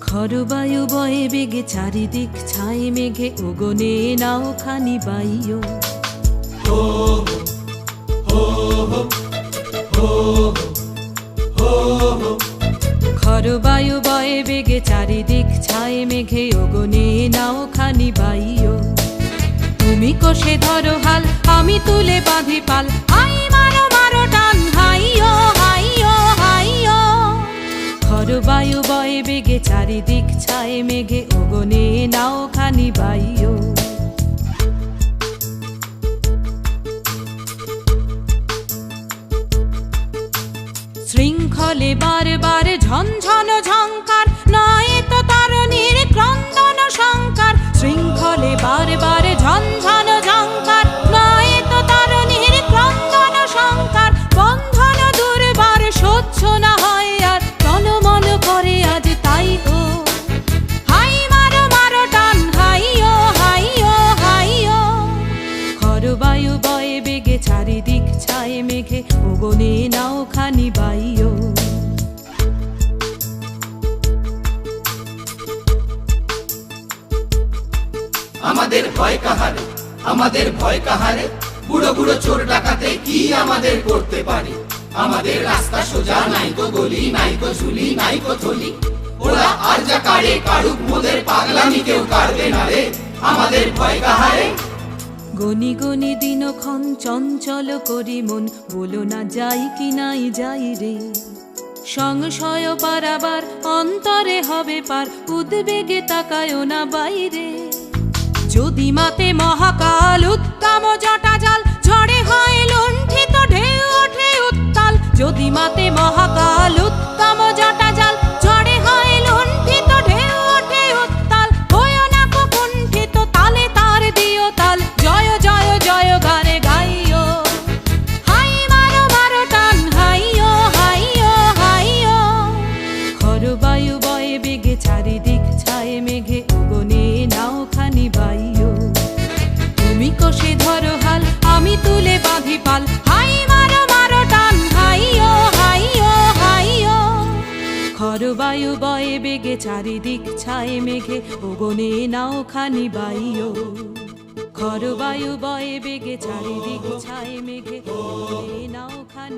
খরবায়ু বয়ে বেগে চারিদিক ছাই মেঘে ওগনে নাও খানি বাইও। খরবায়ু বয়ে বেগে চারিদিক ছাই মেঘে ওগনে নাও খানি বাইও। তুমি কষে ধরো হাল, আমি তুলে বাঁধি পাল, আই মারো মারো টান, হাইও হাইও হাইও। খরবায়ু বয়ে বেগে চারিদিক ছাই মেঘে ওগনে নাও খানি বাইও। শৃঙ্খলে বারবার ঝনঝন ঝঙ্কার, নয় তো তারণীর ক্রন্দন শঙ্কার। শৃঙ্খলে বারবার ঝনঝন ঝঙ্কার, নয় তো তারণীর ক্রন্দন শঙ্কার। বন্ধন দুর্বার সহ্য না হয় আর, টলমল করে আজ তাই হো। হাই মারো মারো টান, হাইও হাইও হাইও। খরবায়ু বয়ে বেগে চারিদিক ছাই মেঘে ওগনে নাও খানি বাইও। আমাদের ভয় কাহারে, আমাদের ভয় কাহারে, বুড়ো বুড়ো চোর ডাকাতে কি আমাদের করতে পারে। আমাদের রাস্তা সোজা, নাই গো গলি, নাই গো ঝুলি, নাই গো থলি। ওরা আর যা কারে কারুক, মোদের পাগলামি কেউ কারবে না রে। আমাদের ভয় কাহারে। গনি গনি দিনক্ষণ চঞ্চল করি মন, বলো না যাই কি নাই যাই রে। সংশয় পারাবার অন্তরে হবে পার, উদ্বেগে তাকায়ও না বাইরে। যদি মাতে মহাকাল উত্তম জটা জাল, ঝড়ে হয় লুণ্ঠিত ঢেউ ওঠে উত্তাল। যদি মাতে মহাকাল উত্তম জটা জাল, ঝড়ে হয় লুণ্ঠিত ঢেউ ওঠে উত্তাল। হয়ো না কো কুণ্ঠিত, তালে তার দিও তাল, জয় জয় জয় গানে গাইও। হাই মারো মারো টান, হাইও হাইও হাইও। খরবায়ু বয়ে বেগে চারিদিক ছাই মেঘে ওগনে নাও খানি বাইও। তুমি কষে ধরো হাল, আমি তুলে বাঁধি পাল, হাই মারো মারো টান, হাইও হাইও হাইও। খরবায়ু বয়ে বেগে চারিদিক ছাই মেঘে ওগনে নাও খানি বাইও। খরবায়ু বয়ে বেগে চারিদিক ছাই মেঘে ওগনে নাও খানি।